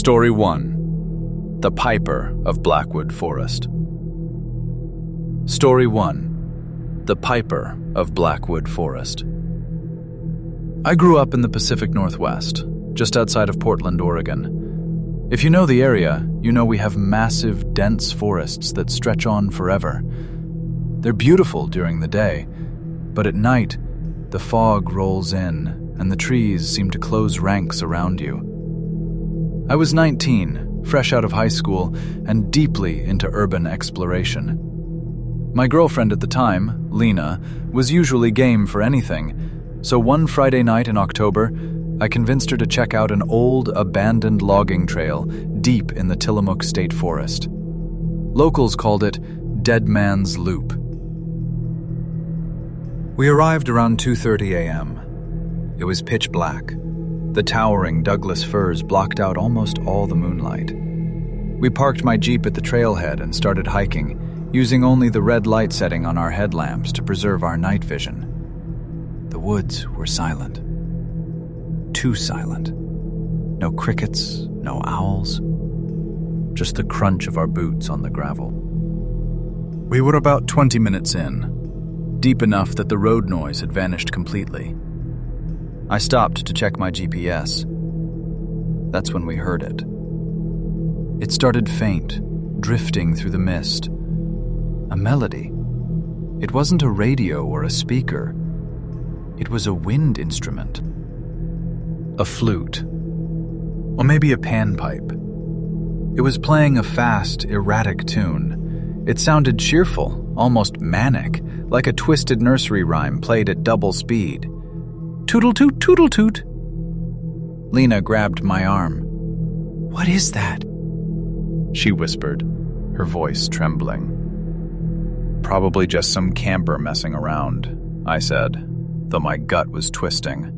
Story 1. The Piper of Blackwood Forest. Story 1. The Piper of Blackwood Forest. I grew up in the Pacific Northwest, just outside of Portland, Oregon. If you know the area, you know we have massive, dense forests that stretch on forever. They're beautiful during the day, but at night, the fog rolls in and the trees seem to close ranks around you. I was 19, fresh out of high school, and deeply into urban exploration. My girlfriend at the time, Lena, was usually game for anything, so one Friday night in October, I convinced her to check out an old, abandoned logging trail deep in the Tillamook State Forest. Locals called it Dead Man's Loop. We arrived around 2:30 a.m. It was pitch black. The towering Douglas firs blocked out almost all the moonlight. We parked my Jeep at the trailhead and started hiking, using only the red light setting on our headlamps to preserve our night vision. The woods were silent. Too silent. No crickets, no owls. Just the crunch of our boots on the gravel. We were about 20 minutes in, deep enough that the road noise had vanished completely. I stopped to check my GPS. That's when we heard it. It started faint, drifting through the mist. A melody. It wasn't a radio or a speaker. It was a wind instrument. A flute. Or maybe a panpipe. It was playing a fast, erratic tune. It sounded cheerful, almost manic, like a twisted nursery rhyme played at double speed. Toodle-toot, toodle-toot. Lena grabbed my arm. "What is that?" she whispered, her voice trembling. "Probably just some camper messing around," I said, though my gut was twisting.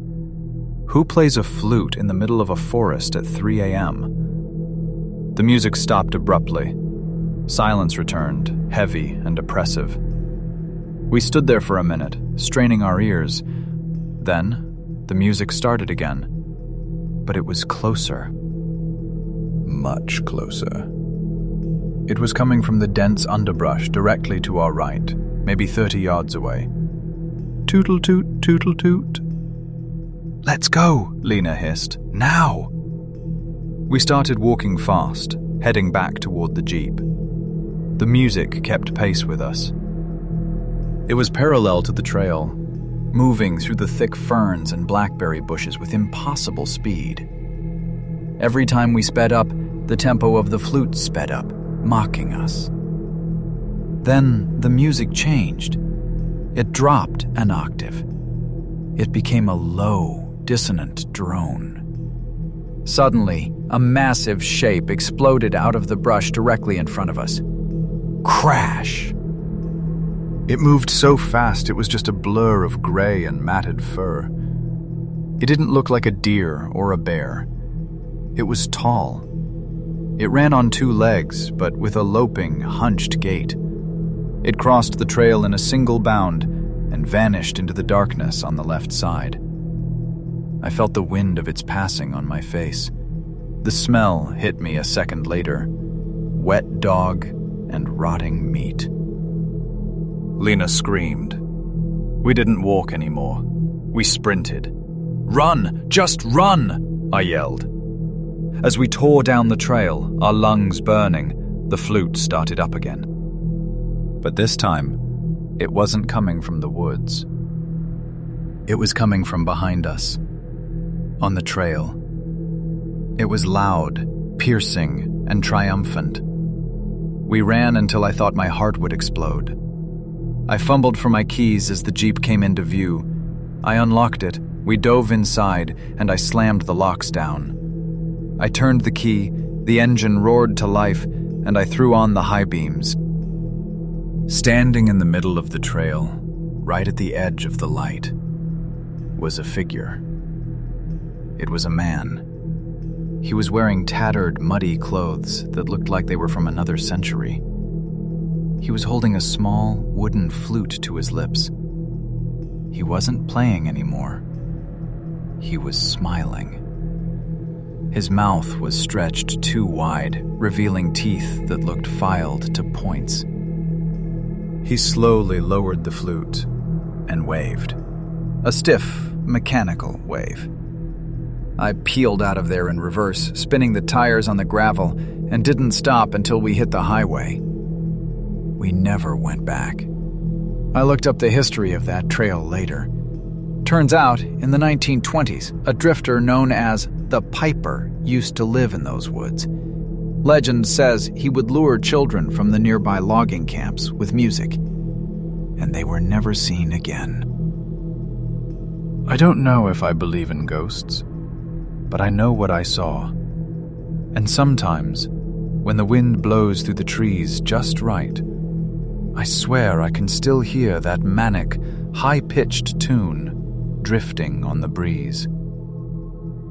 Who plays a flute in the middle of a forest at 3 a.m.? The music stopped abruptly. Silence returned, heavy and oppressive. We stood there for a minute, straining our ears. Then, the music started again. But it was closer. Much closer. It was coming from the dense underbrush directly to our right, maybe 30 yards away. Toodle-toot, toodle-toot. "Let's go," Lena hissed. "Now!" We started walking fast, heading back toward the Jeep. The music kept pace with us. It was parallel to the trail, moving through the thick ferns and blackberry bushes with impossible speed. Every time we sped up, the tempo of the flute sped up, mocking us. Then the music changed. It dropped an octave. It became a low, dissonant drone. Suddenly, a massive shape exploded out of the brush directly in front of us. Crash! It moved so fast it was just a blur of gray and matted fur. It didn't look like a deer or a bear. It was tall. It ran on two legs, but with a loping, hunched gait. It crossed the trail in a single bound and vanished into the darkness on the left side. I felt the wind of its passing on my face. The smell hit me a second later. Wet dog and rotting meat. Lena screamed. We didn't walk anymore. We sprinted. "Run! Just run!" I yelled. As we tore down the trail, our lungs burning, the flute started up again. But this time, it wasn't coming from the woods. It was coming from behind us, on the trail. It was loud, piercing, and triumphant. We ran until I thought my heart would explode. I fumbled for my keys as the Jeep came into view. I unlocked it, we dove inside, and I slammed the locks down. I turned the key, the engine roared to life, and I threw on the high beams. Standing in the middle of the trail, right at the edge of the light, was a figure. It was a man. He was wearing tattered, muddy clothes that looked like they were from another century. He was holding a small, wooden flute to his lips. He wasn't playing anymore. He was smiling. His mouth was stretched too wide, revealing teeth that looked filed to points. He slowly lowered the flute and waved. A stiff, mechanical wave. I peeled out of there in reverse, spinning the tires on the gravel, and didn't stop until we hit the highway. We never went back. I looked up the history of that trail later. Turns out, in the 1920s, a drifter known as the Piper used to live in those woods. Legend says he would lure children from the nearby logging camps with music, and they were never seen again. I don't know if I believe in ghosts, but I know what I saw. And sometimes, when the wind blows through the trees just right, I swear I can still hear that manic, high-pitched tune drifting on the breeze.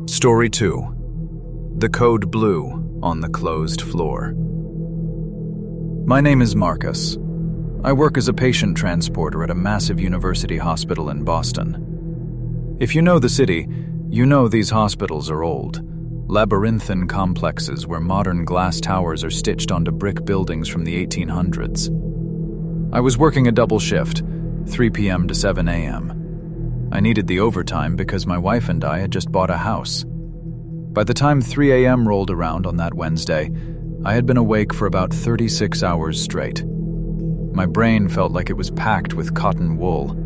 Story 2. The Code Blue on the Closed Floor. My name is Marcus. I work as a patient transporter at a massive university hospital in Boston. If you know the city, you know these hospitals are old, labyrinthine complexes where modern glass towers are stitched onto brick buildings from the 1800s. I was working a double shift, 3 p.m. to 7 a.m. I needed the overtime because my wife and I had just bought a house. By the time 3 a.m. rolled around on that Wednesday, I had been awake for about 36 hours straight. My brain felt like it was packed with cotton wool.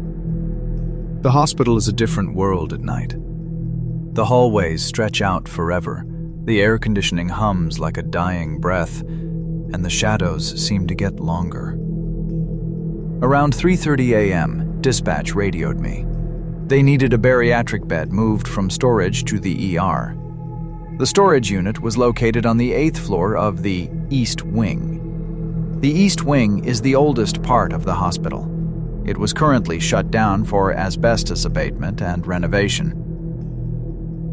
The hospital is a different world at night. The hallways stretch out forever, the air conditioning hums like a dying breath, and the shadows seem to get longer. Around 3:30 a.m., dispatch radioed me. They needed a bariatric bed moved from storage to the ER. The storage unit was located on the 8th floor of the East Wing. The East Wing is the oldest part of the hospital. It was currently shut down for asbestos abatement and renovation.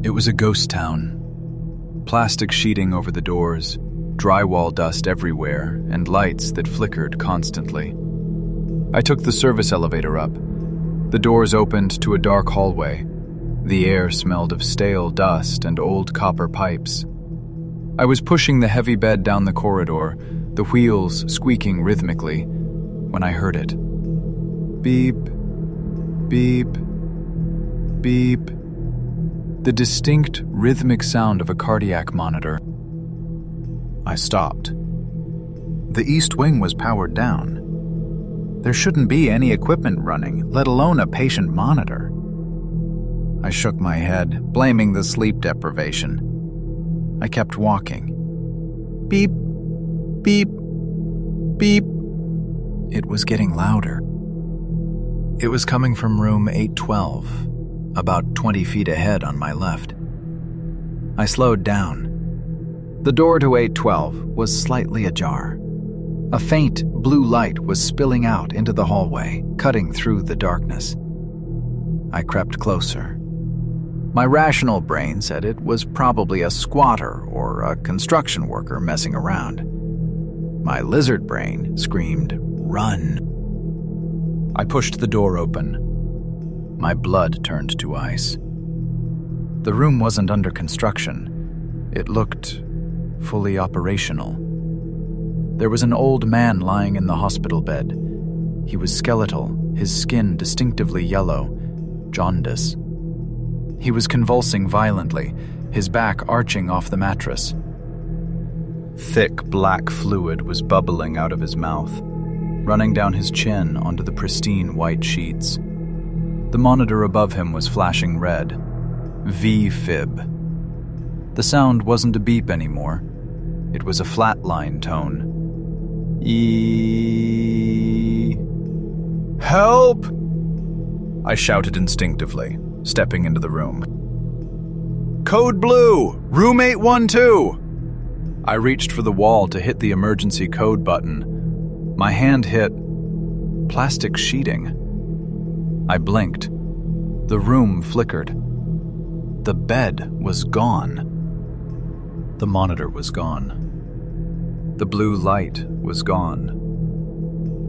It was a ghost town. Plastic sheeting over the doors, drywall dust everywhere, and lights that flickered constantly. I took the service elevator up. The doors opened to a dark hallway. The air smelled of stale dust and old copper pipes. I was pushing the heavy bed down the corridor, the wheels squeaking rhythmically, when I heard it. Beep, beep, beep. The distinct, rhythmic sound of a cardiac monitor. I stopped. The East Wing was powered down. There shouldn't be any equipment running, let alone a patient monitor. I shook my head, blaming the sleep deprivation. I kept walking. Beep, beep, beep. It was getting louder. It was coming from room 812, about 20 feet ahead on my left. I slowed down. The door to 812 was slightly ajar. A faint blue light was spilling out into the hallway, cutting through the darkness. I crept closer. My rational brain said it was probably a squatter or a construction worker messing around. My lizard brain screamed, "Run!" I pushed the door open. My blood turned to ice. The room wasn't under construction. It looked fully operational. There was an old man lying in the hospital bed. He was skeletal, his skin distinctively yellow, jaundice. He was convulsing violently, his back arching off the mattress. Thick black fluid was bubbling out of his mouth, running down his chin onto the pristine white sheets. The monitor above him was flashing red. V-fib. The sound wasn't a beep anymore. It was a flatline tone. Help! I shouted instinctively, stepping into the room. Code Blue! Room 812! I reached for the wall to hit the emergency code button. My hand hit plastic sheeting. I blinked. The room flickered. The bed was gone. The monitor was gone. The blue light was gone.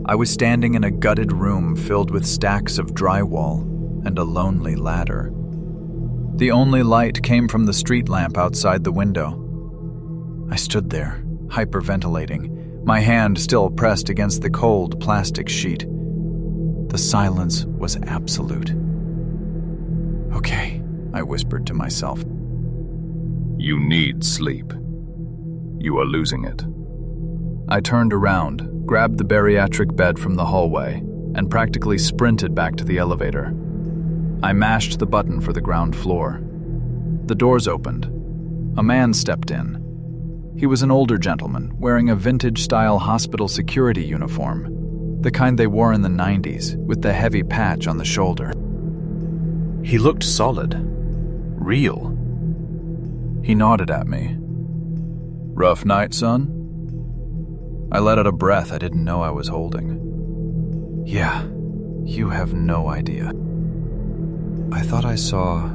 I was standing in a gutted room filled with stacks of drywall and a lonely ladder. The only light came from the street lamp outside the window. I stood there, hyperventilating, my hand still pressed against the cold plastic sheet. The silence was absolute. "Okay," I whispered to myself. You need sleep. You are losing it. I turned around, grabbed the bariatric bed from the hallway, and practically sprinted back to the elevator. I mashed the button for the ground floor. The doors opened. A man stepped in. He was an older gentleman, wearing a vintage-style hospital security uniform, the kind they wore in the 90s, with the heavy patch on the shoulder. He looked solid. Real. He nodded at me. "Rough night, son?" I let out a breath I didn't know I was holding. "Yeah, you have no idea. I thought I saw..."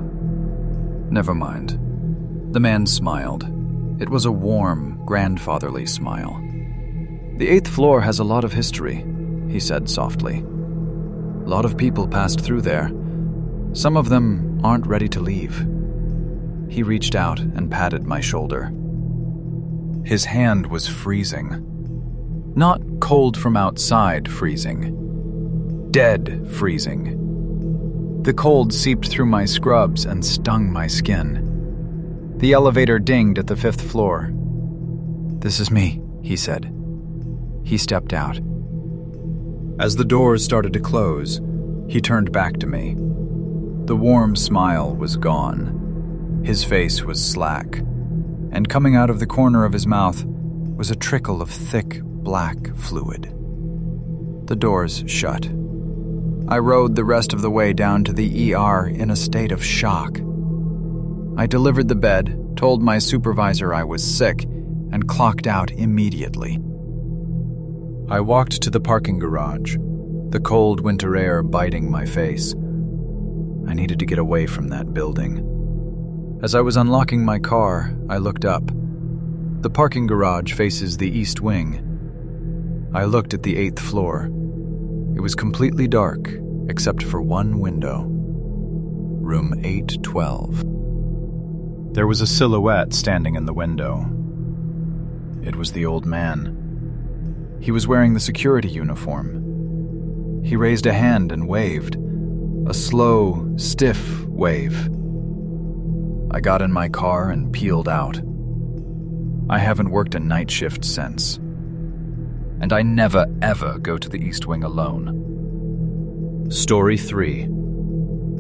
"Never mind." The man smiled. It was a warm, grandfatherly smile. "The 8th floor has a lot of history," he said softly. "A lot of people passed through there. Some of them aren't ready to leave." He reached out and patted my shoulder. His hand was freezing. Not cold from outside freezing. Dead freezing. The cold seeped through my scrubs and stung my skin. The elevator dinged at the 5th floor. "This is me," he said. He stepped out. As the doors started to close, he turned back to me. The warm smile was gone. His face was slack, and coming out of the corner of his mouth was a trickle of thick, black fluid. The doors shut. I rode the rest of the way down to the ER in a state of shock. I delivered the bed, told my supervisor I was sick, and clocked out immediately. I walked to the parking garage, the cold winter air biting my face. I needed to get away from that building. As I was unlocking my car, I looked up. The parking garage faces the east wing. I looked at the 8th floor. It was completely dark, except for one window. Room 812. There was a silhouette standing in the window. It was the old man. He was wearing the security uniform. He raised a hand and waved. A slow, stiff wave. I got in my car and peeled out. I haven't worked a night shift since. And I never, ever go to the East Wing alone. Story 3.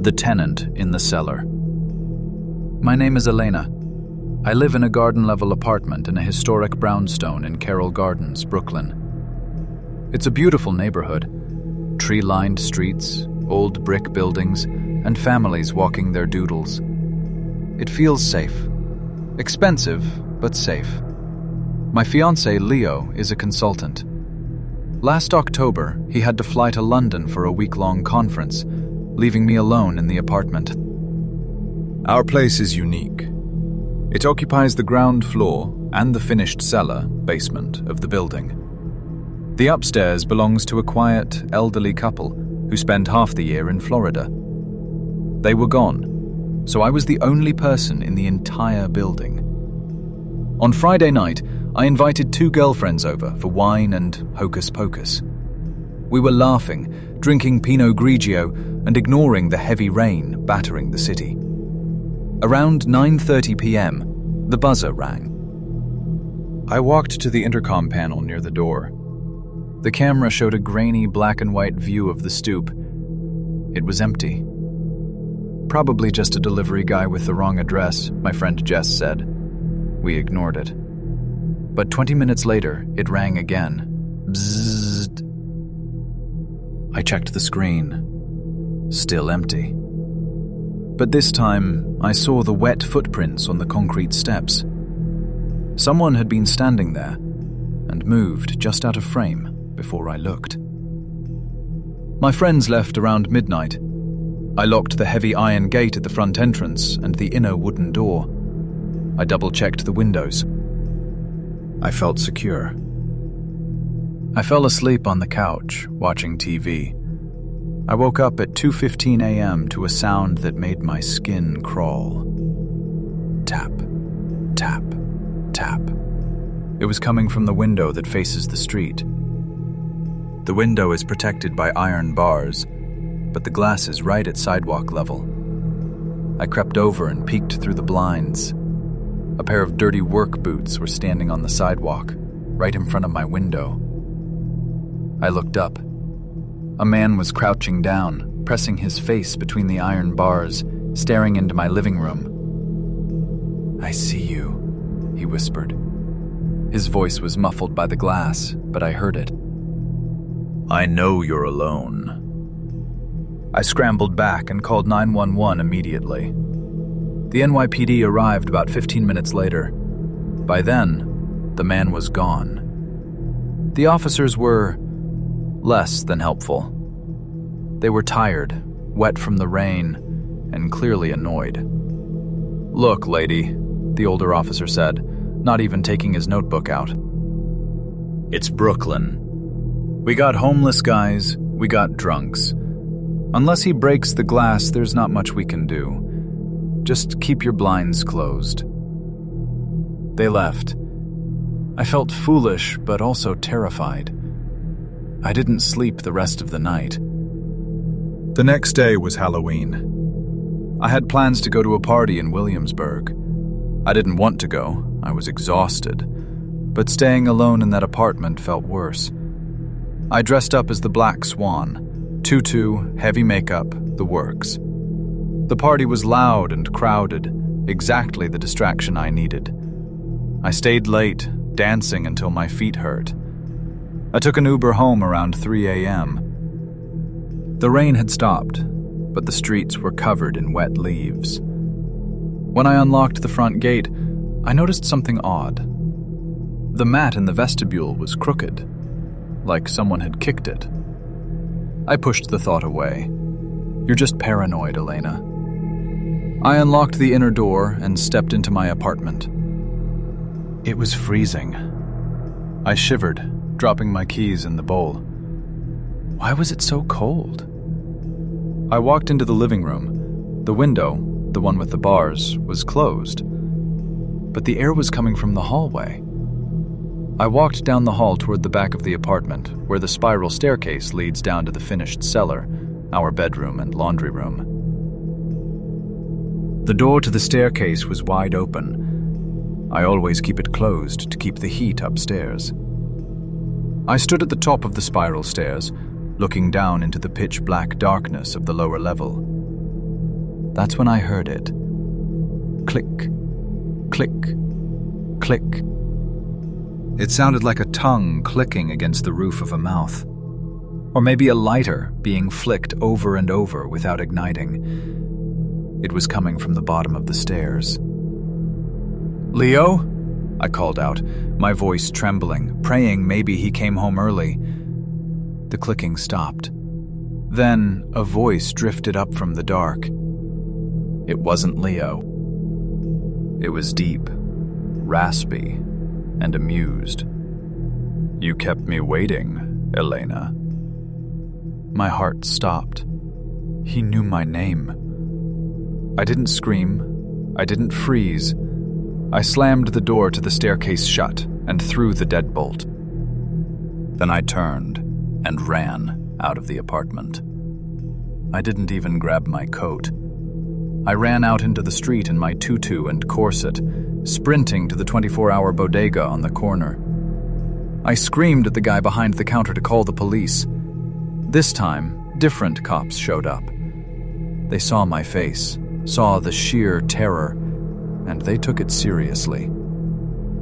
The Tenant in the Cellar. My name is Elena. I live in a garden-level apartment in a historic brownstone in Carroll Gardens, Brooklyn. It's a beautiful neighborhood. Tree-lined streets, old brick buildings, and families walking their doodles. It feels safe. Expensive, but safe. My fiancé, Leo, is a consultant. Last October, he had to fly to London for a week-long conference, leaving me alone in the apartment. Our place is unique. It occupies the ground floor and the finished cellar, basement, of the building. The upstairs belongs to a quiet, elderly couple who spend half the year in Florida. They were gone, so I was the only person in the entire building. On Friday night, I invited 2 girlfriends over for wine and hocus-pocus. We were laughing, drinking Pinot Grigio, and ignoring the heavy rain battering the city. Around 9:30 p.m., the buzzer rang. I walked to the intercom panel near the door. The camera showed a grainy black and white view of the stoop. It was empty. Probably just a delivery guy with the wrong address, my friend Jess said. We ignored it. But 20 minutes later, it rang again. Bzzzt. I checked the screen. Still empty. But this time, I saw the wet footprints on the concrete steps. Someone had been standing there and moved just out of frame before I looked. My friends left around midnight. I locked the heavy iron gate at the front entrance and the inner wooden door. I double-checked the windows. I felt secure. I fell asleep on the couch, watching TV. I woke up at 2:15 a.m. to a sound that made my skin crawl. Tap, tap, tap. It was coming from the window that faces the street. The window is protected by iron bars, but the glass is right at sidewalk level. I crept over and peeked through the blinds. A pair of dirty work boots were standing on the sidewalk, right in front of my window. I looked up. A man was crouching down, pressing his face between the iron bars, staring into my living room. "I see you," he whispered. His voice was muffled by the glass, but I heard it. "I know you're alone." I scrambled back and called 911 immediately. The NYPD arrived about 15 minutes later. By then, the man was gone. The officers were less than helpful. They were tired, wet from the rain, and clearly annoyed. "Look, lady," the older officer said, not even taking his notebook out. "It's Brooklyn. We got homeless guys, we got drunks. Unless he breaks the glass, there's not much we can do. Just keep your blinds closed." They left. I felt foolish, but also terrified. I didn't sleep the rest of the night. The next day was Halloween. I had plans to go to a party in Williamsburg. I didn't want to go, I was exhausted, but staying alone in that apartment felt worse. I dressed up as the Black Swan, tutu, heavy makeup, the works. The party was loud and crowded, exactly the distraction I needed. I stayed late, dancing until my feet hurt. I took an Uber home around 3 a.m. The rain had stopped, but the streets were covered in wet leaves. When I unlocked the front gate, I noticed something odd. The mat in the vestibule was crooked, like someone had kicked it. I pushed the thought away. "You're just paranoid, Elena." I unlocked the inner door and stepped into my apartment. It was freezing. I shivered, dropping my keys in the bowl. Why was it so cold? I walked into the living room. The window, the one with the bars, was closed, but the air was coming from the hallway. I walked down the hall toward the back of the apartment, where the spiral staircase leads down to the finished cellar, our bedroom and laundry room. The door to the staircase was wide open. I always keep it closed to keep the heat upstairs. I stood at the top of the spiral stairs, looking down into the pitch-black darkness of the lower level. That's when I heard it. Click, click, click. It sounded like a tongue clicking against the roof of a mouth. Or maybe a lighter being flicked over and over without igniting. It was coming from the bottom of the stairs. "Leo?" I called out, my voice trembling, praying maybe he came home early. The clicking stopped. Then a voice drifted up from the dark. It wasn't Leo. It was deep, raspy, and amused. "You kept me waiting, Elena." My heart stopped. He knew my name. I didn't scream. I didn't freeze. I slammed the door to the staircase shut and threw the deadbolt. Then I turned and ran out of the apartment. I didn't even grab my coat. I ran out into the street in my tutu and corset, sprinting to the 24-hour bodega on the corner. I screamed at the guy behind the counter to call the police. This time, different cops showed up. They saw my face, saw the sheer terror, and they took it seriously.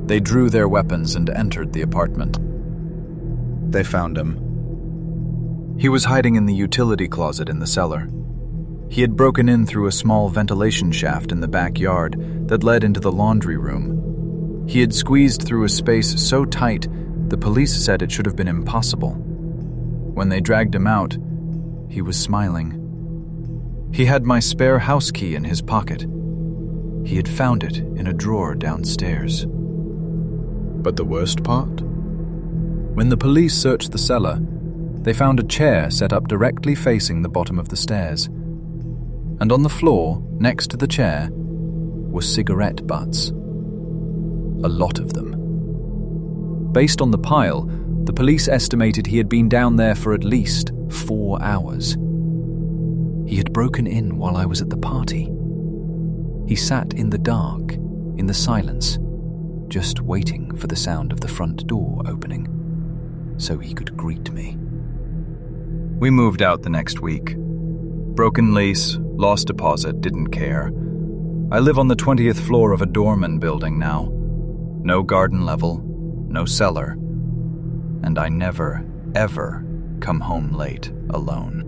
They drew their weapons and entered the apartment. They found him. He was hiding in the utility closet in the cellar. He had broken in through a small ventilation shaft in the backyard that led into the laundry room. He had squeezed through a space so tight, the police said it should have been impossible. When they dragged him out, he was smiling. He had my spare house key in his pocket. He had found it in a drawer downstairs. But the worst part? When the police searched the cellar, They found a chair set up directly facing the bottom of the stairs. And on the floor, next to the chair, were cigarette butts. A lot of them. Based on the pile, the police estimated he had been down there for at least 4 hours. He had broken in while I was at the party. He sat in the dark, in the silence, just waiting for the sound of the front door opening, so he could greet me. We moved out the next week. Broken lease, lost deposit, didn't care. I live on the 20th floor of a doorman building now. No garden level, no cellar, and I never, ever come home late alone.